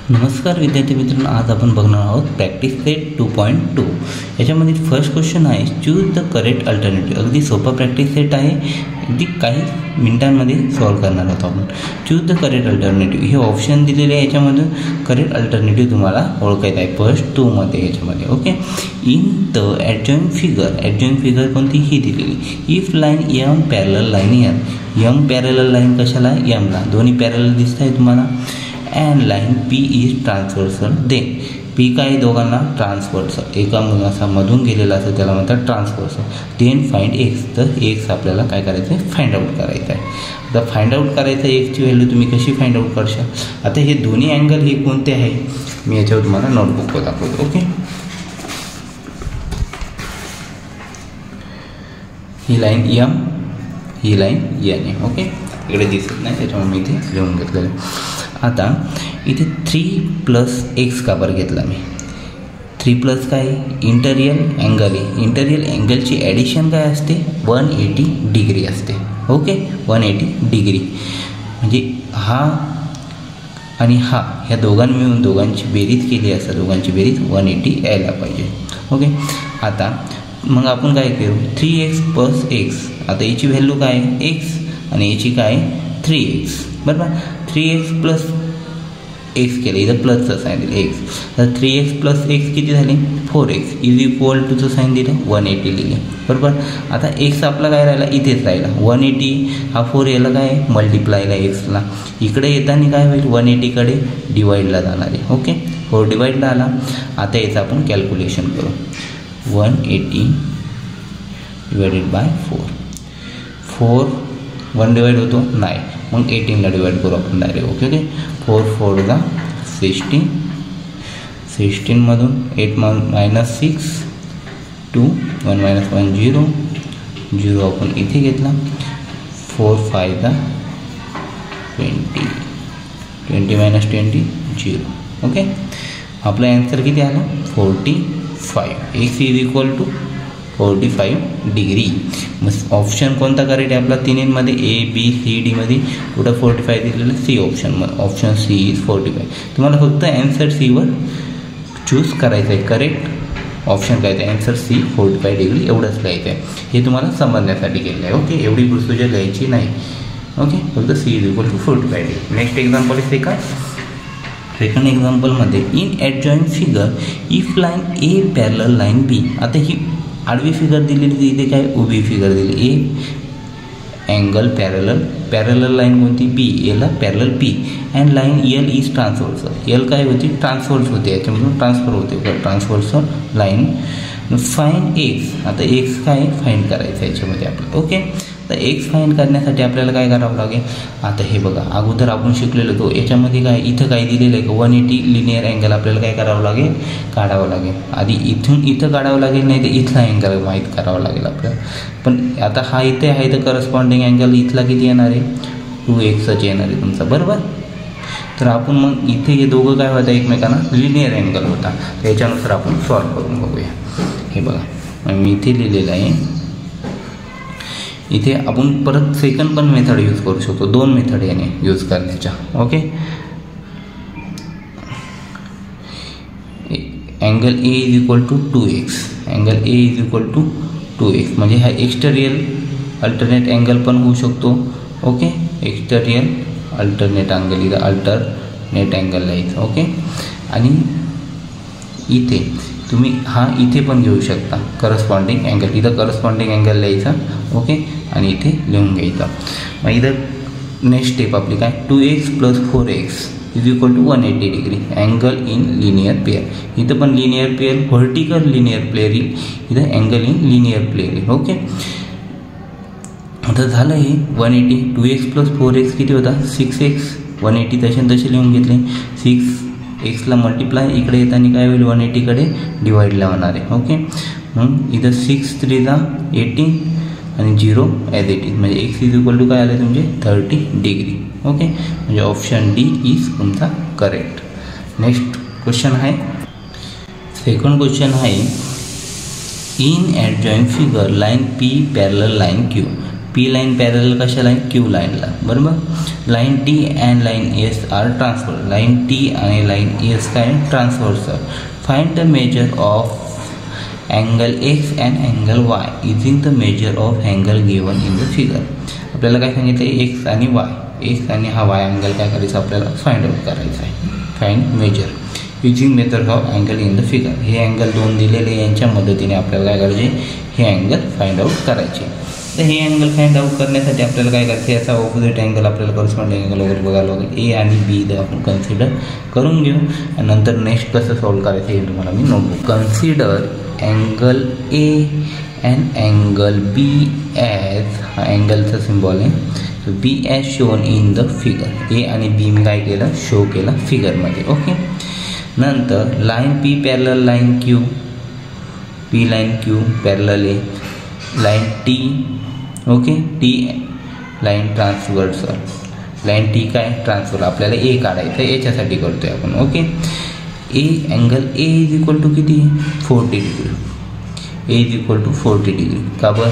नमस्कार विद्यार्थी मित्रांनो, आज आपण बघणार आहोत प्रॅक्टिस सेट 2.2. याच्यामध्ये फर्स्ट क्वेश्चन आहे चूज द करेक्ट अल्टरनेटिव्ह. अगदी सोपा प्रॅक्टिस सेट आहे, अगदी काही मिनिटांमध्ये सॉल्व करणार आहोत आपण. चूज द करेक्ट अल्टरनेटिव्ह हे ऑप्शन दिलेले आहे. याच्यामध्ये करेक्ट अल्टरनेटिव्ह तुम्हाला ओळखायचं आहे फर्स्ट 2 मध्ये. याच्यामध्ये okay, in the adjoint figure कोणती ही दिलेली. If line M parallel line M parallel line कशाला एमला, दोन्ही पॅरलल दिसत आहे तुम्हाला. And line P is transversal, then P काय दोघांना ट्रान्सव्हर्सल, एका असा मधून गेलेला असं त्याला म्हणतात ट्रान्सव्हर्सल. देन फाइंड एक्स, तर एक्स आपल्याला काय करायचं आहे, फाइंड आउट करायचं आहे. आता फाइंड आउट करायचं एक्सची व्हॅल्यू तुम्ही कशी फाइंड आउट करशाल. आता हे दोन्ही अँगल हे कोणते आहे मी याच्यावर तुम्हाला नोटबुकवर दाखवतो. ओके, ही लाईन एम, ही लाईन एन आहे. ओके, इकडे दिसत नाही त्याच्यामुळे मी इथे लिहून घेतलेलं आहे. आता इथे 3+x का बरं घेतला मी. 3+ काय इंटरियल अँगल आहे. इंटरियल अँगलची ॲडिशन काय असते, 180 डिग्री असते. ओके, 180 डिग्री म्हणजे हा आणि हा, ह्या दोघांनी मिळून दोघांची बेरीज केली असं, दोघांची बेरीज 180 यायला पाहिजे. ओके, आता मग आपण काय करू, 3x + x. आता याची व्हॅल्यू काय x आणि याची काय 3x, बरोबर. 3x + x केलं, इथं प्लसचं साईन दिलं x. तर 3x + x किती झाले 4x इज इक्वल टूचं साईन दिलं 180 लिहिले, बरोबर. आता x आपला काय राहिला, इथेच राहिला 180. हा 4 याला काय मल्टिप्लायला एक्सला, इकडे येताना काय होईल 180कडे डिवाईडला जाणार आहे. ओके, 4 डिवाईडला आला. आता याचं आपण कॅल्क्युलेशन करू. 180 डिवायडेड बाय 4 1 डिवाइड होतो नाही, मग 18ला डिवाइड करू आपण डायरेक्ट. ओके ओके, 4 4 दा 16, 16मधून 8 -6 2 1 - 1 0 0 आपण इथे घेतला. 4 5 दा 20 20 - 20 0. ओके, आपला आन्सर किती आला 45. X is equal to 45 degree. मग ऑप्शन कोणता करेक्ट आहे आपला तिन्हीमध्ये, ABCDमध्ये कुठं 45 दिलेलं, सी ऑप्शन. मग ऑप्शन सी इज 45. तुम्हाला फक्त ॲन्सर सीवर चूज करायचं आहे. करेक्ट ऑप्शन काय आहे, ॲन्सर सी 45 डिग्री एवढंच लिहायचं आहे. हे तुम्हाला समजण्यासाठी केलं आहे. ओके, एवढी प्रोसिजर लिहायची नाही. ओके, फक्त C is equal to 45 degree. Next example आहे सेकंड एक्झाम्पलमध्ये, in adjoint figure if line A parallel line B. आता ही आडवी फिगर दिलेली, इथे काय उभी फिगर दिली. ए अँगल पॅरलल लाईन कोणती बी, एला parallel P. And line L is transversal, L काय होती ट्रान्सव्हर्स होते, याच्यामधून ट्रान्सफर होते ट्रान्सव्हर्सल लाईन. Find x. आता एक्स काय फाइंड करायचं याच्यामध्ये आपलं. ओके, तर एक्स फाइंड करण्यासाठी आपल्याला काय करावं लागेल. आता हे बघा, अगोदर आपण शिकलेलो तो याच्यामध्ये काय इथं काय दिलेलं आहे 180 लिनियर अँगल आपल्याला काय करावं लागेल, काढावं लागेल. आधी इथं काढावं लागेल, नाही तर इथला अँगल माहीत करावं लागेल आपल्याला. पण आता हा इथे आहे तर करस्पॉन्डिंग अँगल इथला किती येणार आहे 2x येणार आहे तुमचा, बरोबर. तर आपण मग इथे हे दोघं काय होतं एकमेकांना लिनियर अँगल होता. तर याच्यानुसार आपण सॉल्व करून बघूया. हे बघा, मी इथे लिहिलेलं आहे. इथे आपण परत सेकंड पण मेथड यूज करू शकतो, 2 मेथड याने यूज करण्याच्या. Okay, angle A is equal to 2x, angle A is equal to 2x म्हणजे हा एक्सटेरियल अल्टरनेट अँगल पण होऊ शकतो. ओके, एक्सटेरियल अल्टरनेट अँगल, इथं अल्टरनेट अँगल लिहायचं. ओके, आणि इथे तुम्ही हा इथे पण घेऊ शकता करस्पॉन्डिंग अँगल, इथं करस्पॉन्डिंग अँगल लिहायचा. ओके, आणि इथे लिहून घ्यायचा. मग इथं नेक्स्ट स्टेप आपली काय 2x + 4x is equal to 180 degree angle in linear pair. इथं पण linear pair, vertical linear pair येईल, इथं अँगल इन लिनियर पेअर येईल. ओके, आता झालं हे 180. 2x + 4x किती होता 6x. 180 तसे लिहून घेतले. 6xला मल्टिप्लाय इकडे येताना काय होईल 180कडे डिवाईडला होणार आहे. ओके, मग इथं 6 3 दा 18 आणि 0 ॲज इट इज म्हणजे एक्स इज इक्वल टू काय आलं तुमचे 30 डिग्री. ओके, म्हणजे ऑप्शन डी इज तुमचा करेक्ट. नेक्स्ट क्वेश्चन आहे, सेकंड क्वेश्चन आहे, in adjoint figure line P parallel line Q. P line parallel कशाला आहे क्यू लाईनला, बरोबर. Line T and line S are transversal. Line T आणि line S काय transversal. Find the measure of angle X and angle Y using the measure of angle given in the figure. आपल्याला काय सांगितलं आहे, x आणि Y, x आणि हा Y angle काय करायचं आपल्याला फाइंड आउट करायचं आहे. Find measure using method of angle in the figure. हे अँगल दोन दिलेले यांच्या मदतीने आपल्याला काय करायचे, हे अँगल फाइंड आउट करायचे. तर हे अँगल फाइंड आउट करण्यासाठी आपल्याला काय करायचं, याचा ऑपोजिट अँगल आपल्याला करस्पॉन्डिंग अँगल वगैरे बघायला लागेल. ए आणि बी तर आपण कन्सिडर करून घेऊ आणि नंतर नेक्स्ट कसं सॉल्व करायचं हे तुम्हाला मी notebook. Consider angle A and angle B as, हा अँगलचा सिम्बॉल आहे, B as shown in the figure. A आणि बी मी काय केलं, शो केला फिगरमध्ये. ओके. नंतर line P parallel line Q, P line Q parallel आहे line T. Okay. T line transversal, line T काय ट्रान्सफर. आपल्याला ए काढायचं आहे, याच्यासाठी करतोय आपण. Okay. A angle A is equal to किती, 40 degree. A is equal to 40 degree. का बरं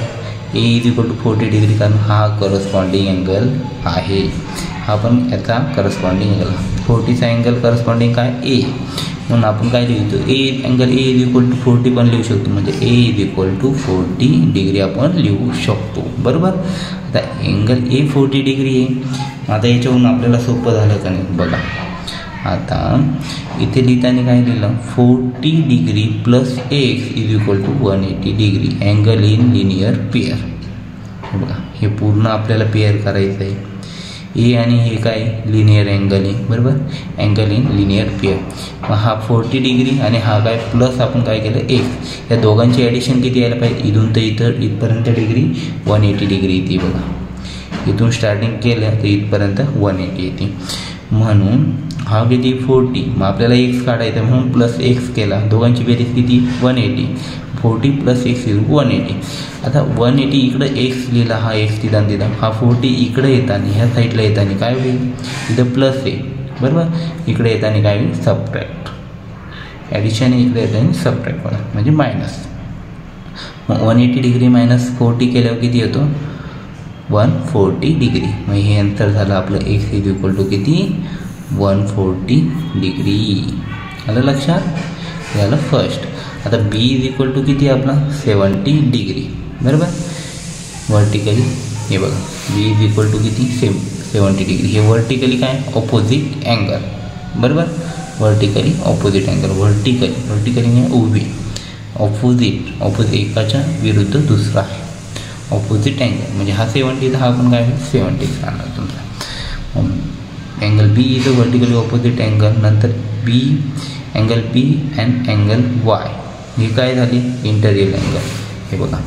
A is equal to 40 degree, कारण हा करस्पॉन्डिंग अँगल आहे, हा पण याचा करस्पॉन्डिंग अँगल. 40चा अँगल करस्पॉन्डिंग काय ए, म्हणून आपण काय लिहितो, A angle A is equal to 40 पण लिहू शकतो, म्हणजे A is equal to 40 degree आपण लिहू शकतो. बरोबर. आता अँगल ए 40 डिग्री आहे. आता याच्यावरून आपल्याला सोपं झालं का नाही बघा. आता इथे लिहिताना काय लिहिलं, 40 degree plus X is equal to 180 degree angle in linear pair. बघा हे पूर्ण आपल्याला पेअर करायचं आहे. ए आणि हे काय लिनियर अँगल आहे. बरोबर. Angle in linear pair. मग हा 40 डिग्री आणि हा काय प्लस आपण काय केलं एक्स. या दोघांची ॲडिशन किती यायला पाहिजे, इथून तर इथपर्यंत डिग्री 180 डिग्री येते. बघा इथून स्टार्टिंग केलं तर इथपर्यंत 180 येते. म्हणून हा किती 40, मग आपल्याला एक्स काढायचा म्हणून प्लस एक्स केला, दोघांची बेरीज किती 180. 40 प्लस एक्स इज 180. आता 180 इकडं एक्स लिहिला, हा एक्स तिथं दिला, हा 40 इकडे येताना ह्या साईडला येताना काय होईल, इथं प्लस आहे. बरोबर. इकडे येताना काय होईल सबट्रॅक्ट, ॲडिशन इकडे येताना सबट्रॅक्ट होणार म्हणजे मायनस. मग 180 डिग्री मायनस 40 केल्यावर किती येतो 140 डिग्री. मग हे अंतर झालं आपलं एक्स इज इक्वल टू किती 140 डिग्री. आलं लक्षात. हे आलं फर्स्ट. आता बी इज इक्वल टू किती आपला 70 डिग्री. बरोबर. वर्टिकली हे बघा बी इज इक्वल टू किती 70 डिग्री. हे वर्टिकली काय ऑपोजिट अँगल. बरोबर. Vertically opposite angle. वर्टिकली नाही उभी, ऑपोजिट एकाच्या विरुद्ध दुसरा आहे ऑपोजिट अँगल. म्हणजे हा 70 तर हा पण काय 70 राहणार तुमचा. Angle B is a vertically opposite angle. नंतर B angle B and angle Y ही काय झाली इंटरियल अँगल. हे बघा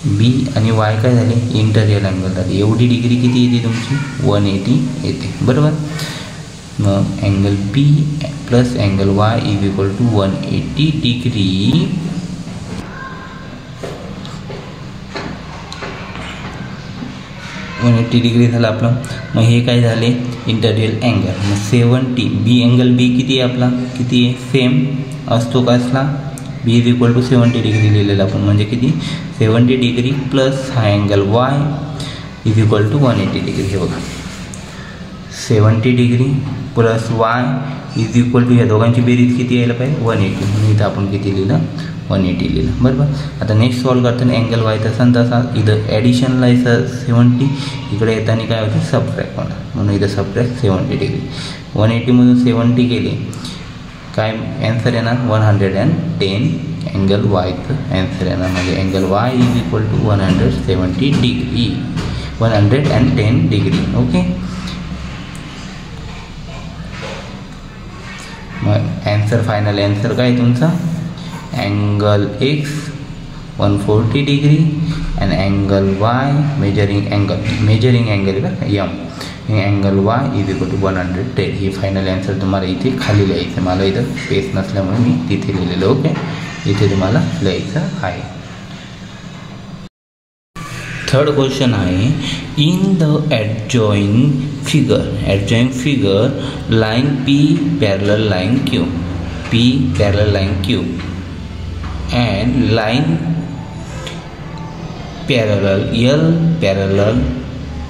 बी आणि वाय काय झाले इंटरियल अँगल झाली. एवढी डिग्री किती येते तुमची 180 येते. बरोबर. मग angle B plus angle Y is equal to 180 degree. Degree झालं आपलं. मग हे काय झाले इंटरियल अँगल. मग 70 बी अँगल बी किती आहे आपला किती आहे सेम असतो का असला B is equal to 70 degree लिहिलेलं आपण म्हणजे किती 70 डिग्री प्लस हा angle Y is equal to 180 degree. हे बघा 70 degree plus Y is equal to या दोघांची बेरीज किती यायला पाहिजे 180. म्हणून इथं आपण किती लिहिलं 180 लिहिलं. बरोबर. आता नेक्स्ट सॉल्व करताना अँगल वाय तसा तसा इथं ॲडिशनला आहे 70, इकडे येताना काय होते सबट्रॅक्ट होणार म्हणून इथं सबट्रॅक्ट 70 डिग्री. 180मधून 70 गेले काय ॲन्सर येणार 110 अँगल वायचं ॲन्सर येणार. म्हणजे angle Y is equal to 170 degree 110 degree. Okay. मग ॲन्सर फायनल ॲन्सर काय तुमचा angle X 140 degree and angle Y measuring angle M angle Y is equal to 110. ही फायनल ॲन्सर तुम्हाला इथे खाली लिहायचं. मला इथं स्पेस नसल्यामुळे मी तिथे लिहिलेलं. ओके. इथे तुम्हाला लिहायचं आहे. थर्ड क्वेश्चन आहे in the adjoining figure line P parallel line Q P parallel line Q and line parallel L parallel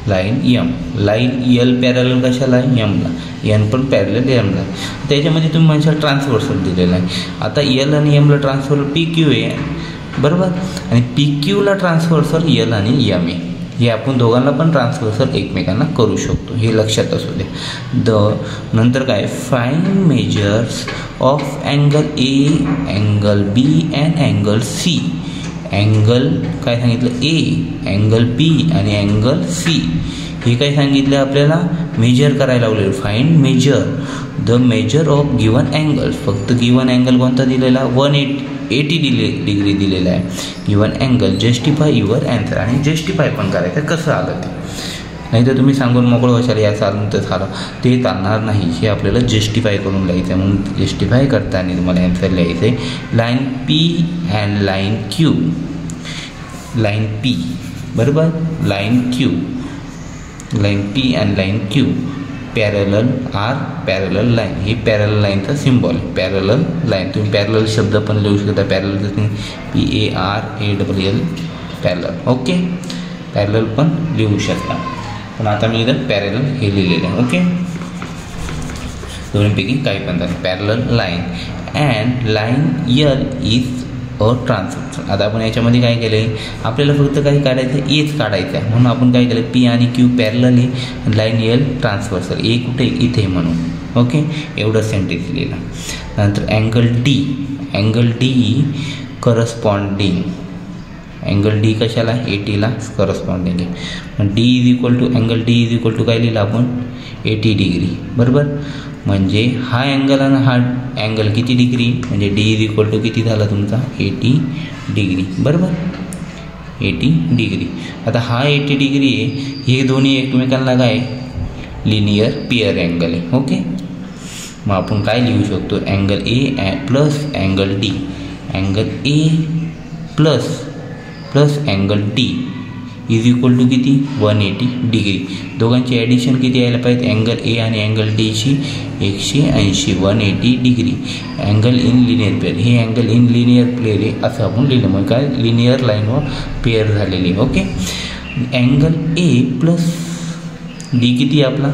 line M. Line L parallel कशाला आहे? यमला. एन पण पॅरलल यमला. त्याच्यामध्ये तुम्ही म्हणशाल ट्रान्सव्हर्सल दिलेला आहे. आता यल आणि यमला ट्रान्सव्हर्सल पी क्यू आहे, बरोबर. आणि पी क्यूला ट्रान्सव्हर्सल यल आणि यम आहे. हे आपण दोघांना पण ट्रान्सव्हर्सल एकमेकांना करू शकतो, हे लक्षात असू द्या. नंतर काय? Find measures of angle A, angle B and angle C. Angle काय सांगितलं? ए, अँगल बी आणि अँगल सी. हे काय सांगितलं आपल्याला? मेजर करायला लावले. Find measure the measure of given angle. फक्त गिवन अँगल कोणता दिलेला? 180 डिग्री दिलेला आहे given angle. Justify your answer. आणि जस्टिफाय पण करायचं कसं आलं ते, नाही तर तुम्ही सांगून मोकळं व्हाल या चालून तर झालं, ते चालणार नाही. हे आपल्याला जस्टिफाय करून लिहायचं आहे. म्हणून जस्टिफाय करताना तुम्हाला अँसर लिहायचं आहे line P and line Q. Line P, बरोबर. Line Q, line P and line Q parallel are parallel line. ही पॅरलल लाईनचा सिम्बॉल आहे, पॅरलल लाईन. तुम्ही पॅरलल शब्द पण लिहू शकता. Parallel PARALL parallel. Okay, parallel पण लिहू शकता. पण आता मी इथं पॅरलल हे लिहिलेलं आहे. ओके, दोन्हीपैकी काही पण झालं. Parallel line and line L is a transversal. आता आपण याच्यामध्ये काय केलं आहे? आपल्याला फक्त काही काढायचं आहे? एच काढायचं आहे. म्हणून आपण काय केलं? पी आणि क्यू पॅरलल आहे, लाईन यल ट्रान्सव्हर्सल. ए कुठे? इथे म्हणून. ओके, एवढं सेंटेन्स लिहिलं. नंतर angle D. Angle D corresponding. Angle D कशाला? 80ला करस्पॉन्डिंग आहे. मग D is equal to, angle D is equal to काय लिहिलं आपण? 80 डिग्री, बरोबर. म्हणजे हा अँगल आणि हा अँगल किती डिग्री? म्हणजे डी इज इक्वल टू किती झाला तुमचा? 80 डिग्री, बरोबर. 80 डिग्री. आता हा 80 डिग्री आहे. हे दोन्ही एकमेकांना काय? लिनियर पेअर अँगल आहे. ओके, मग आपण काय लिहू शकतो? Angle A plus angle D. Angle A plus angle D is equal to किती? 180 डिग्री. दोघांची ॲडिशन किती यायला पाहिजे? अँगल ए आणि अँगल डीची 180, 180 degree. Angle in linear pair. हे अँगल इन लिनियर पेअर आहे असं आपण लिहिलं. मग काय? लिनियर लाईनवर पेअर झालेली. Okay, angle A plus D किती आहे आपला?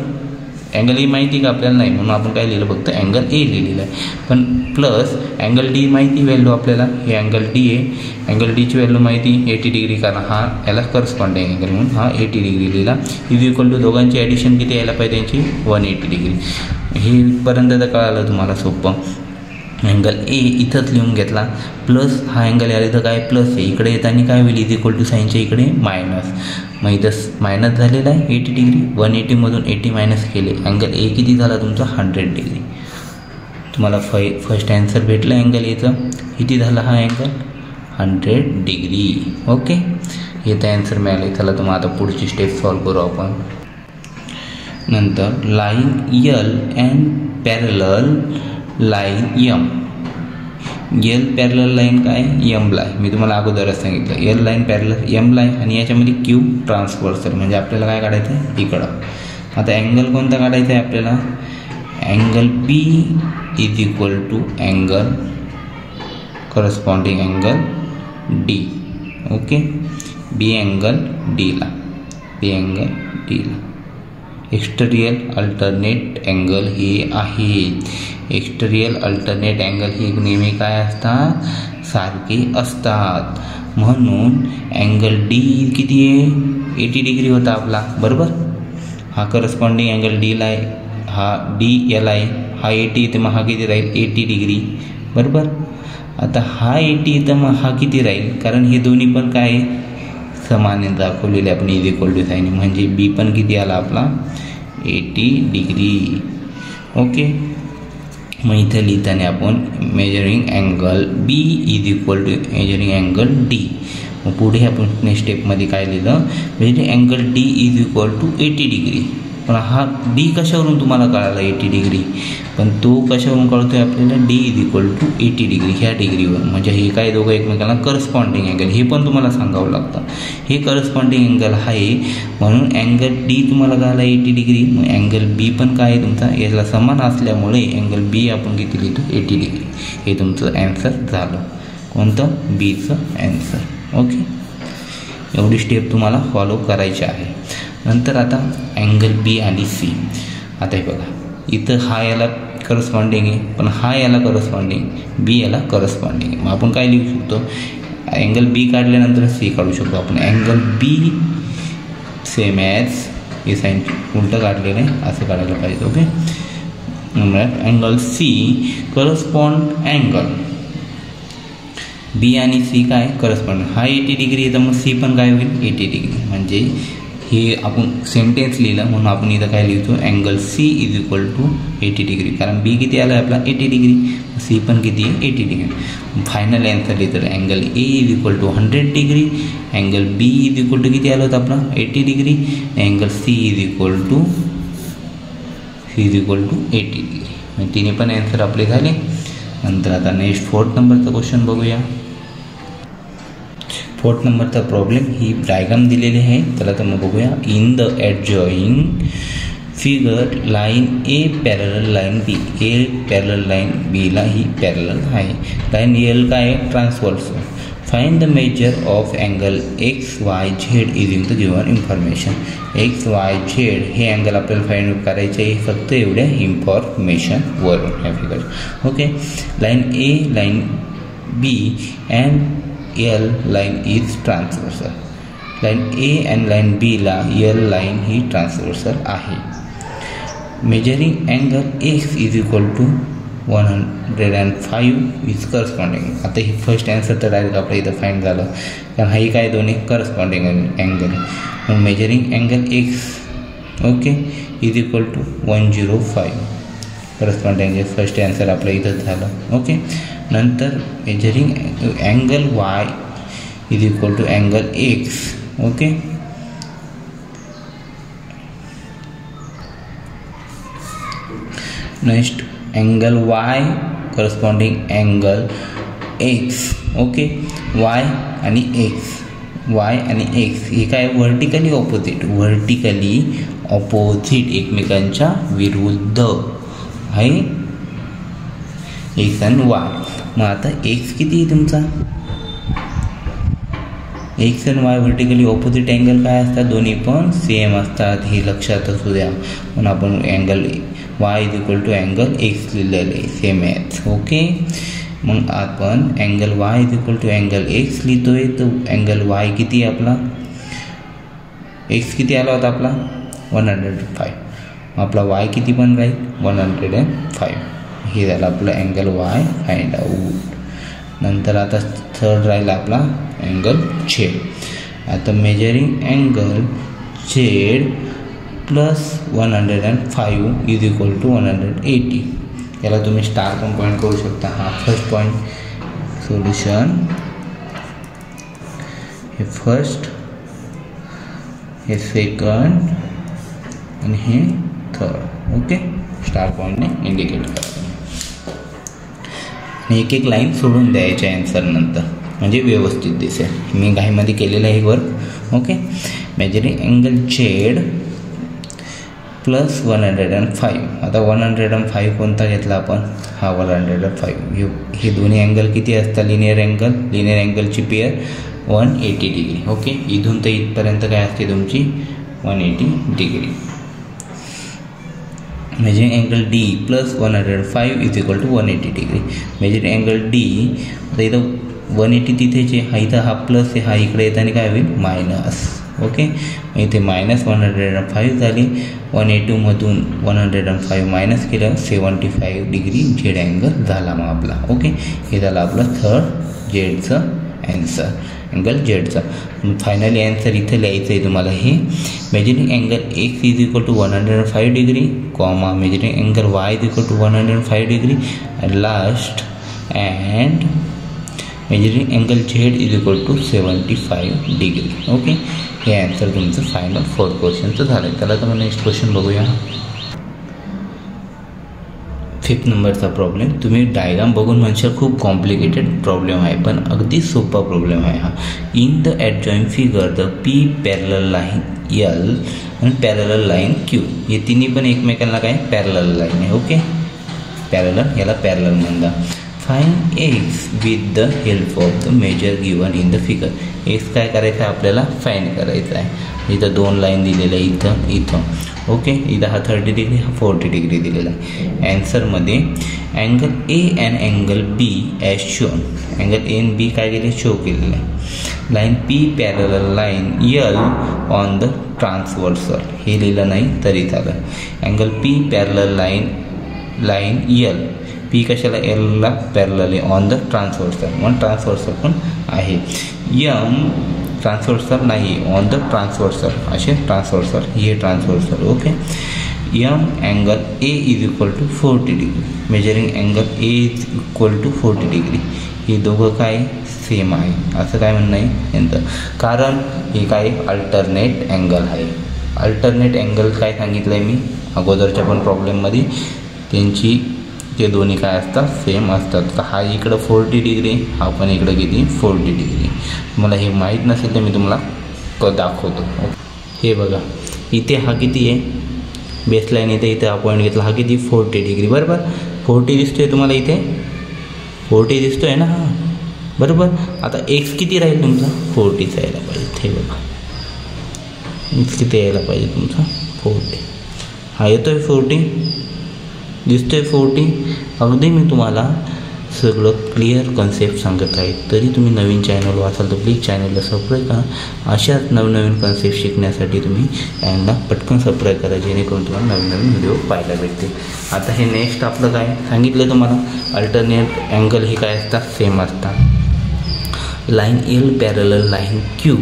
अँगल ए माहिती का आपल्याला? नाही, म्हणून आपण काय लिहिलं? फक्त अँगल ए लिहिलेलं आहे. पण प्लस अँगल डी माहिती व्हॅल्यू आपल्याला. हे अँगल डी आहे, अँगल डीची व्हॅल्यू माहिती 80 डिग्री, कारण हा याला करस्पॉन्डिंग अँगल म्हणून हा 80 डिग्री लिहिला. इज इक्वल टू दोघांची ॲडिशन किती यायला पाहिजे त्यांची? 180 डिग्री. हे इथपर्यंत तर कळालं तुम्हाला सोपं. अँगल ए इथंच लिहून घेतला, प्लस हा अँगल याला तर काय? प्लस आहे. इकडे येताना काय होईल? इज इक्वल टू साईनच्या इकडे मायनस. मग इथं मायनस झालेला आहे 80 डिग्री. 180मधून 80 मायनस केले. अँगल ए किती झाला तुमचा? 100 डिग्री. तुम्हाला फर्स्ट ॲन्सर भेटलं अँगल एचं. किती झाला हा अँगल? 100 डिग्री. ओके, हे तर ॲन्सर मिळाले. चला तुम्हाला आता पुढची स्टेप सॉल्व करू आपण. नंतर line L and parallel line M. L parallel line काय? यमला आहे. मी तुम्हाला अगोदरच सांगितलं यल लाईन पॅरलल यमला आहे. आणि याच्यामध्ये क्यू ट्रान्सव्हर्सल. म्हणजे आपल्याला काय काढायचं आहे? इकडं. आता अँगल कोणता काढायचा आहे आपल्याला? Angle P is equal to angle corresponding angle D. Okay, B angle डीला. बी अँगल डीला एक्सटेरियल अल्टरनेट अँगल हे आहेत. एक्सटेरियल अल्टरनेट अँगल ही नेहमी काय असतात? सारखे असतात. म्हणून अँगल डी किती आहे? 80 डिग्री होता आपला, बरोबर. हा करस्पॉन्डिंग अँगल डीला आहे, हा डी याला आहे. हा 80 तर मग हा किती राहील? 80 डिग्री, बरोबर. आता हा 80 तर मग हा किती राहील? कारण हे दोन्ही पण काय समान दाखवलेले आपण इज इक्वल टू साईन. म्हणजे बी पण किती आला आपला? 80 डिग्री. ओके, मग इथं लिहिताना आपण measuring angle B is equal to measuring angle D. मग पुढे आपण नेक्स्ट स्टेपमध्ये काय लिहिलं? Measuring angle D is equal to 80 degree. पण हा डी कशावरून तुम्हाला कळाला 80 डिग्री? पण तो कशावरून कळतोय आपल्याला? D is equal to 80 degree ह्या डिग्रीवर. म्हणजे हे काय दोघं एकमेकांना करस्पॉन्डिंग अँगल. हे पण तुम्हाला सांगावं लागतं. हे करस्पॉन्डिंग अँगल आहे म्हणून अँगल डी तुम्हाला कळाला 80 डिग्री. मग अँगल बी पण काय आहे तुमचा? याला समान असल्यामुळे अँगल बी आपण किती लिहितो? 80 डिग्री. हे तुमचं ॲन्सर झालं. कोणतं? बीचं ॲन्सर. ओके, एवढी स्टेप तुम्हाला फॉलो करायची आहे. नंतर आता अँगल बी आणि सी. आता हे बघा, इथं हा याला करस्पॉन्डिंग आहे, पण हा याला करस्पॉन्डिंग, बी याला करस्पॉन्डिंग आहे. मग आपण काय लिहू शकतो, अँगल बी काढल्यानंतर सी काढू शकतो आपण. अँगल बी सेम ॲज, हे साईन उलटं काढलेलं आहे असं काढायला पाहिजे. Okay, angle C correspond angle B आणि सी काय करस्पॉन्ड, हा 80 डिग्री आहे तर मग सी पण काय होईल 80 डिग्री. म्हणजे हे आपण सेंटेन्स लिहिलं म्हणून आपण इथं काय लिहितो, angle C is equal to 80 degree. कारण बी किती आला आहे आपला 80 डिग्री, सी पण किती आहे 80 डिग्री. फायनल आन्सर लिहितं angle A is equal to 100 degree, angle B is equal to किती आलं होतं आपला 80 degree, angle C is equal to 80 degree. तिन्ही पण आन्सर आपले झाले. नंतर आता नेक्स्ट 4th नंबरचा क्वेश्चन बघूया. 4th नंबरचा प्रॉब्लेम ही डायग्राम दिलेली आहे, त्याला तर मग बघूया. In the adjoining figure line A parallel line B, A parallel line बीला ही पॅरलल आहे. लाईन एल काय आहे transverse. Find the measure of angle X Y Z is in the given information. X Y Z हे angle आपल्याला find करायचे आहे फक्त एवढ्या इन्फॉर्मेशनवरून ह्या figure. Okay, line A line B and L line is transversal. Line A and line बीला L line ही transversal आहे. Measuring angle X is equal to 105 is corresponding. आता ही फर्स्ट आन्सर तर डायरेक्ट आपल्या इथं फाइंड झालं, कारण हाही काय दोन्ही करस्पॉन्डिंग अँगल. मग measuring angle X okay is equal to 105 corresponding first answer आपल्या इथं झालं. ओके, नंतर measuring angle Y is equal to angle X. Okay, next angle Y corresponding angle X. Okay, Y आणि एक्स हे काय vertically opposite एकमेकांच्या विरुद्ध आहे एक्स आणि वाय. मग आता एक्स किती आहे तुमचा, एक्स आणि वाय व्हर्टिकली ऑपोजिट अँगल काय असतात, दोन्ही पण सेम असतात, हे लक्षात असू द्या. म्हणून आपण angle Y is equal to angle X लिहिलेलं आहे सेम ॲज. ओके, मग आपण angle Y is equal to angle X लिहितोय, तर अँगल वाय किती आहे आपला, एक्स किती आला होता आपला 105, आपला वाय किती पण राहील 105. हे झालं आपलं अँगल वाय फाइंड आउट. नंतर आता थर्ड राहिला आपला अँगल झेड. आता measuring angle Z plus 105 is equal to 180. याला तुम्ही स्टार पण पॉईंट करू शकता. हा फर्स्ट पॉईंट सोल्युशन, हे फर्स्ट, हे सेकंड आणि हे थर्ड. ओके, स्टार पॉईंटने इंडिकेट करा. आणि एक एक लाईन सोडून द्यायच्या आन्सर नंतर, म्हणजे व्यवस्थित दिसेल. मी घाईमध्ये केलेलं आहे work. Okay, measuring angle Z plus 105. आता 105 कोणता घेतला आपण, हा 105. हे दोन्ही अँगल किती असतात, लिनियर अँगलची पेअर 180 डिग्री. ओके, इथून तर इथपर्यंत काय असते तुमची 180 degree. Measuring angle D plus 105 is equal to 180 degree. Measuring angle D, आता इथं 180 तिथेच आहे, हा इथं हा प्लस आहे, हा इकडे येताना काय होईल मायनस. ओके, इथे मायनस 105 झाली. 180मधून 105 मायनस केलं 75 डिग्री झेड अँगल झाला मग आपला. ओके, हे झालं आपलं थर्ड झेडचं ॲन्सर, अँगल झेडचा. फायनली ॲन्सर इथं लिहायचं आहे तुम्हाला. हे measuring angle X is equal to 105 degree comma measuring angle Y is equal to 105 degree and last and measuring angle Z is equal to 75 degree. Okay, हे answer तुमचं final 4th क्वेश्चनचं झालं आहे. त्याला तर नेक्स्ट क्वेश्चन बघूया. 5th नंबरचा problem. तुम्ही डायग्राम बघून म्हणशाल खूप कॉम्प्लिकेटेड प्रॉब्लेम आहे, पण अगदी सोपा प्रॉब्लेम आहे हा. In the adjoint figure the P parallel line L आणि पॅरलल लाईन क्यू, हे तिन्ही पण एकमेकांना काय पॅरलल लाईन आहे. ओके, पॅरलल, याला पॅरलल म्हणतात. Find X with the help of the measure given in the figure. X काय करायचं आहे आपल्याला फाइंड करायचं आहे. इथं 2 लाईन दिलेल्या आहे इथं ओके. इथं हा 30 डिग्री हा 40 डिग्री दिलेला आहे. ॲन्सरमध्ये angle A and angle B as shown. Angle A and B काय केले शो केलेलं आहे. Line P parallel line L on the transversal. हे लिहिलं नाही तरी चालेल. Angle P parallel line L. P कशाला एलला पॅरलल आहे ऑन द ट्रान्सवर्सल. मग ट्रान्सवर्सल पण आहे. यम ट्रान्सवर्सल नाही ऑन द ट्रान्सवर्सल. असे ट्रान्सवर्सल हे transversal okay. M angle A is equal to 40 degree. Measuring angle A is equal to 40 degree. हे दोघं काय सेम आहे असं काय म्हणणं आहे यांचं. कारण हे काय अल्टरनेट अँगल आहे. अल्टरनेट अँगल काय सांगितलं आहे मी अगोदरच्या पण प्रॉब्लेममध्ये. त्यांची ते दोन्ही काय असतात सेम असतात. तर हा इकडं 40 डिग्री हा पण इकडं किती 40 डिग्री. मला हे माहीत नसेल तर मी तुम्हाला दाखवतो. हे बघा इथे हा किती आहे बेसलाईन. इथे हा पॉईंट घेतला हा किती 40 डिग्री बरोबर. 40 दिसतोय तुम्हाला इथे 40 दिसतोय ना हा बरोबर. आता एक्स किती राहील तुमचा 40चा यायला पाहिजे. हे बघा एक्स किती यायला पाहिजे तुमचा 40. हा येतोय 40 दिसतोय 40. अगदी मी तुम्हाला सगळं क्लिअर कन्सेप्ट सांगत आहे. तरी तुम्ही नवीन चॅनलवर असाल तर प्लीज चॅनलला सबस्क्राईब करा. अशाच नवनवीन कन्सेप्ट शिकण्यासाठी तुम्ही चॅनलला पटकन सबस्क्राईब करा जेणेकरून तुम्हाला नवीन नवीन व्हिडिओ पाहायला भेटते. आता हे नेक्स्ट आपलं काय सांगितलं तुम्हाला अल्टरनेट अँगल हे काय असतात सेम असतात. Line L parallel line Q.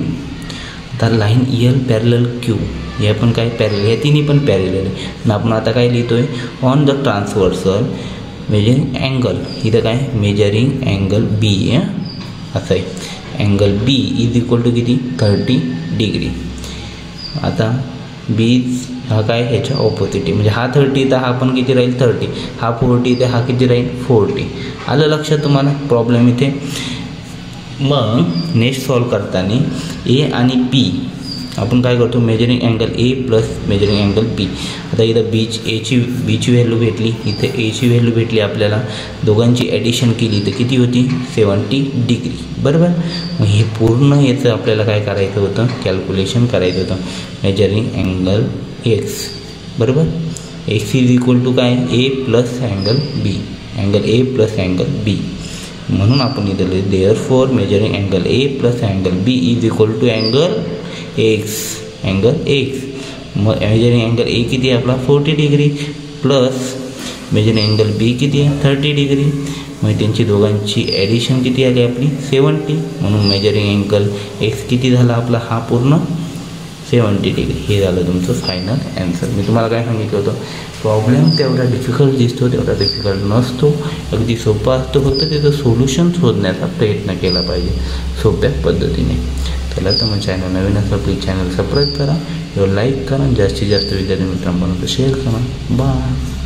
आता लाईन एल पॅरलल क्यू हे पण काय पॅरल हे तिन्ही पण पॅरलल आहे. आणि आपण आता काय लिहितो आहे on the transversal measuring angle. इथं काय मेजरिंग अँगल बी असं आहे. Angle B is equal to किती 30 डिग्री. आता बी हा काय ह्याच्या ऑपोजिट आहे म्हणजे हा 30 तर हा पण किती राहील 30. हा 40 तर हा किती राहील 40. आलं लक्षात तुम्हाला प्रॉब्लेम इथे. मग नेक्स्ट सॉल्व करताना ए आणि पी आपण काय करतो measuring angle A plus measuring angle B. आता इथं बीची व्हॅल्यू भेटली इथे एची व्हॅल्यू भेटली आपल्याला. दोघांची ॲडिशन केली तर किती होती 70 डिग्री बरोबर. मग हे पूर्ण याचं आपल्याला काय करायचं होतं कॅल्क्युलेशन करायचं होतं. मेजरिंग अँगल एक्स बरोबर. एक्स इज इक्वल टू काय A plus angle B. Angle A plus angle B. म्हणून आपण इथं लिहिलं therefore measuring angle A plus angle B is equal to angle X. Angle X मग measuring angle A किती आहे आपला 40 degree plus measuring angle B किती आहे 30 डिग्री. मग त्यांची दोघांची ॲडिशन किती आली आपली 70. म्हणून मेजरिंग अँगल एक्स किती झाला आपला हा पूर्ण 70 डिग्री. हे झालं तुमचं फायनल ॲन्सर. मी तुम्हाला काय सांगितलं होतं प्रॉब्लेम तेवढा डिफिकल्ट दिसतो तेवढा डिफिकल्ट नसतो. अगदी सोपा असतो. फक्त त्याचं सोल्युशन शोधण्याचा प्रयत्न केला पाहिजे सोप्या पद्धतीने. चला तर मग चॅनल नवीन असेल प्लीज चॅनल सबस्क्राईब करा. लाईक करा. जास्तीत जास्त विद्यार्थी मित्रांपर्यंत शेअर करा. बाय.